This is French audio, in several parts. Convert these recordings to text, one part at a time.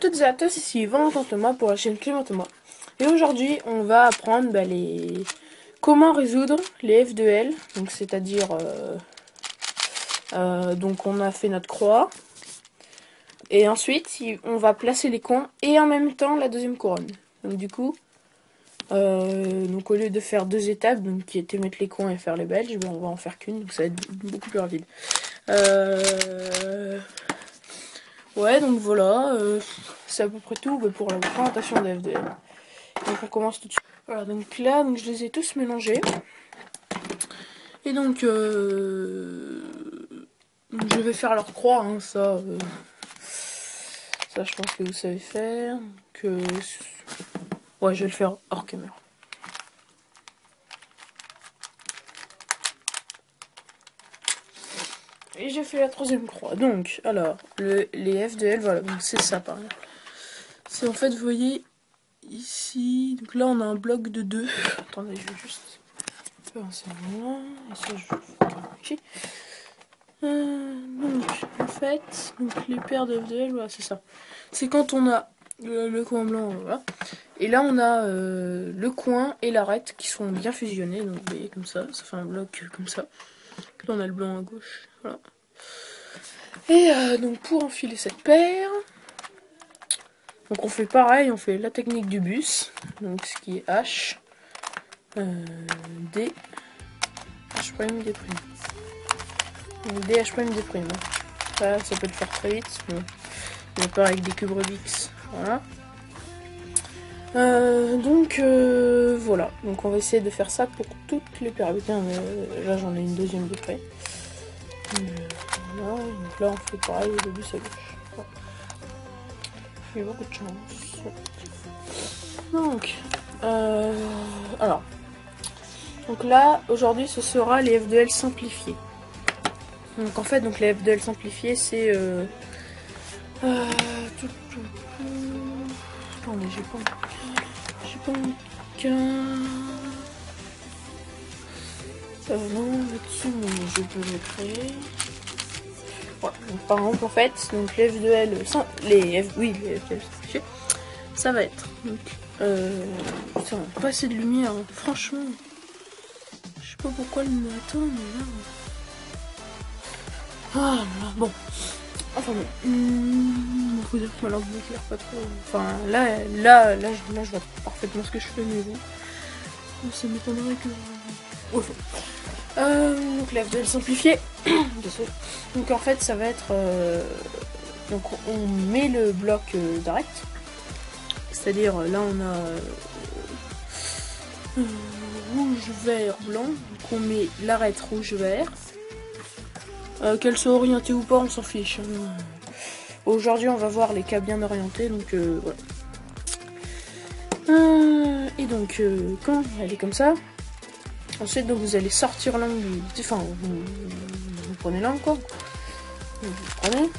toutes et à tous, ici Valentin Thomas pour la chaîne Clément Thomas. Et aujourd'hui, on va apprendre comment résoudre les F2L. Donc, c'est-à-dire, donc on a fait notre croix. Et ensuite, on va placer les coins et en même temps la deuxième couronne. Donc du coup, donc au lieu de faire deux étapes, donc qui était mettre les coins et faire les belges, on va en faire qu'une, donc ça va être beaucoup plus rapide. Ouais, donc voilà, c'est à peu près tout pour la présentation des FDL. Donc on commence tout de suite. Voilà, donc là, je les ai tous mélangés. Et donc, je vais faire leur croix, hein, ça je pense que vous savez faire. Ouais, je vais le faire hors caméra. Et j'ai fait la troisième croix. Donc, alors, les F2L, voilà, donc c'est ça par exemple. C'est en fait, vous voyez, ici, donc là on a un bloc de 2. Attendez, je vais juste faire un serment. Et ça, je vais le faire ici. Donc, en fait, donc les paires de FDL, voilà, c'est ça. C'est quand on a le coin blanc, voilà. Et là, on a le coin et l'arête qui sont bien fusionnés. Donc, vous voyez, comme ça fait un bloc comme ça. Là, on a le blanc à gauche, voilà. Et donc, pour enfiler cette paire, donc on fait pareil, on fait la technique du bus. Donc, ce qui est H, D, H', D'. Donc, D, H', D'. Ça peut le faire très vite. On part avec des cubes Rubik's, voilà. Voilà, donc on va essayer de faire ça pour toutes les paires. Là j'en ai une deuxième de près. Voilà, donc là on fait pareil au début ça gauche. Voilà. J'ai beaucoup de chance. Donc, donc là aujourd'hui ce sera les F2L simplifiés. Donc en fait donc les F2L simplifiés c'est attendez, j'ai pas un cas. Ça non là-dessus, mais je peux le créer. Voilà, donc par exemple en fait, donc les F2L les F2L simplifiés, ça va être donc putain, pas assez de lumière, hein. Franchement. Je sais pas pourquoi le matin, mais là. Ah là, bon. Enfin bon. Faut dire que ma lampe m'éclaire pas trop. Enfin là, je vois parfaitement ce que je fais, mais bon. Ça m'étonnerait que. Enfin. Donc la FDL simplifiée. Donc en fait ça va être. Donc on met le bloc d'arête. C'est-à-dire là on a rouge, vert, blanc. Donc on met l'arête rouge, vert. Qu'elle soit orientée ou pas, on s'en fiche. Aujourd'hui on va voir les cas bien orientés. Donc voilà. Et donc quand elle est comme ça. Ensuite, donc vous allez sortir l'angle, enfin vous prenez l'angle quoi, vous prenez,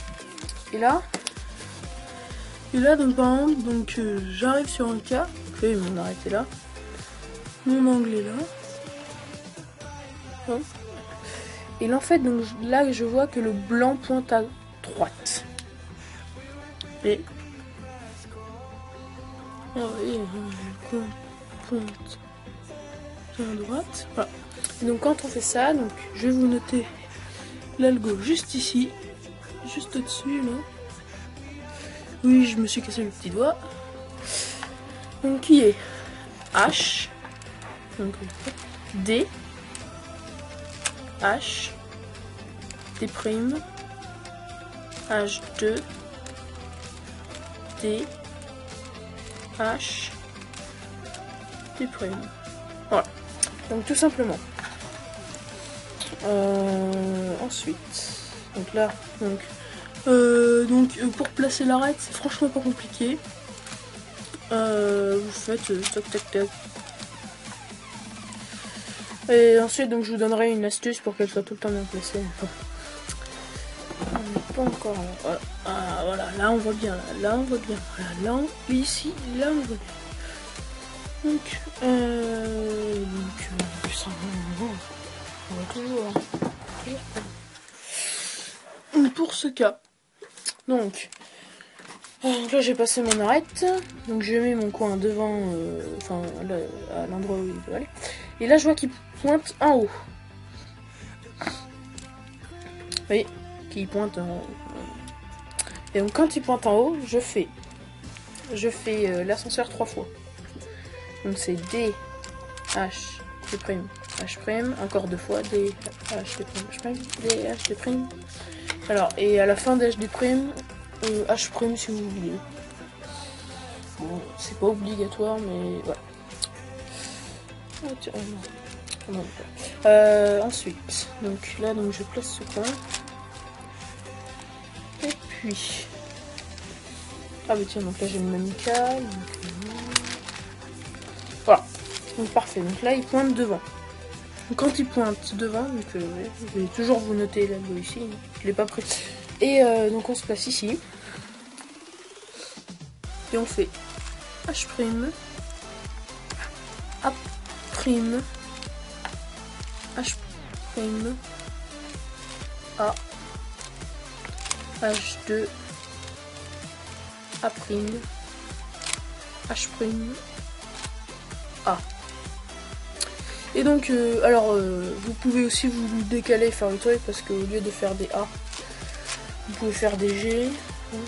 et là donc par exemple, donc j'arrive sur un cas, okay, mon arrêt est là, mon angle est là, hein. Et là en fait, donc là je vois que le blanc pointe à droite, et le pointe à droite, voilà. Et donc quand on fait ça, donc je vais vous noter l'algo juste ici, juste au-dessus là. Oui, je me suis cassé le petit doigt. Donc qui est H, donc D, H, D', H2, D, H, D'. Voilà. Donc tout simplement. Ensuite, donc là, pour placer l'arête, c'est franchement pas compliqué. Vous faites tac tac tac. Et ensuite, donc je vous donnerai une astuce pour qu'elle soit tout le temps bien placée. Pas encore. Voilà. Ah, voilà, là on voit bien. Là on voit bien. Voilà, là ici, là on voit bien. Donc, on va toujours. Pour ce cas, donc, Donc là j'ai passé mon arête, donc je mets mon coin devant, enfin à l'endroit où il doit aller. Et là je vois qu'il pointe en haut. Vous voyez, qu'il pointe en haut. Et donc quand il pointe en haut, je fais l'ascenseur 3 fois. Donc c'est D, H, D', H', encore 2 fois, D, H, D', D, H, D'. Alors, et à la fin des HD', H' si vous voulez. Bon, c'est pas obligatoire, mais ouais. Ensuite, donc là, donc je place ce coin. Et puis... Ah bah tiens, donc là j'ai une manicale. Voilà, donc parfait. Donc là il pointe devant. Donc, quand il pointe devant, donc je vais toujours vous noter là ici, je l'ai pas pris. Et donc on se place ici. Et on fait H', A', H', A, H2, A', H', A. Et donc, alors, vous pouvez aussi vous décaler, faire le truc, parce qu'au lieu de faire des A, vous pouvez faire des G.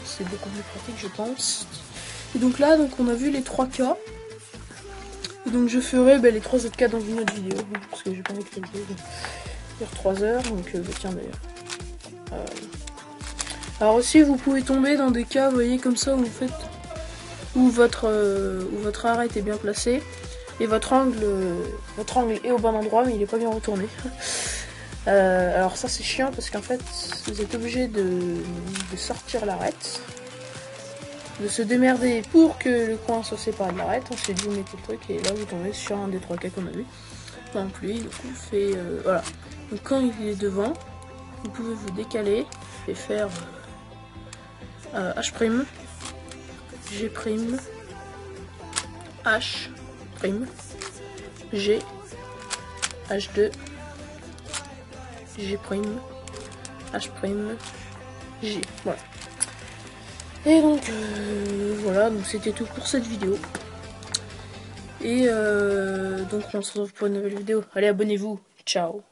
C'est beaucoup plus pratique, je pense. Et donc là, donc on a vu les 3 cas. Et donc je ferai les 3 autres cas dans une autre vidéo, parce que j'ai pas envie de faire 3 heures, donc tiens d'ailleurs. Alors aussi, vous pouvez tomber dans des cas, vous voyez, comme ça, où votre arête est bien placée. Et votre angle est au bon endroit, mais il est pas bien retourné. Alors ça c'est chiant parce qu'en fait vous êtes obligé de sortir l'arête, de se démerder pour que le coin soit séparé de l'arête. Ensuite vous mettez le truc et là vous tombez sur un des 3 cas qu'on a vu. Donc lui, donc on fait voilà. Donc quand il est devant, vous pouvez vous décaler et faire H', G', H', G, H2, G', H', G. Voilà. Et donc voilà, donc c'était tout pour cette vidéo. Et donc on se retrouve pour une nouvelle vidéo. Allez, abonnez-vous. Ciao.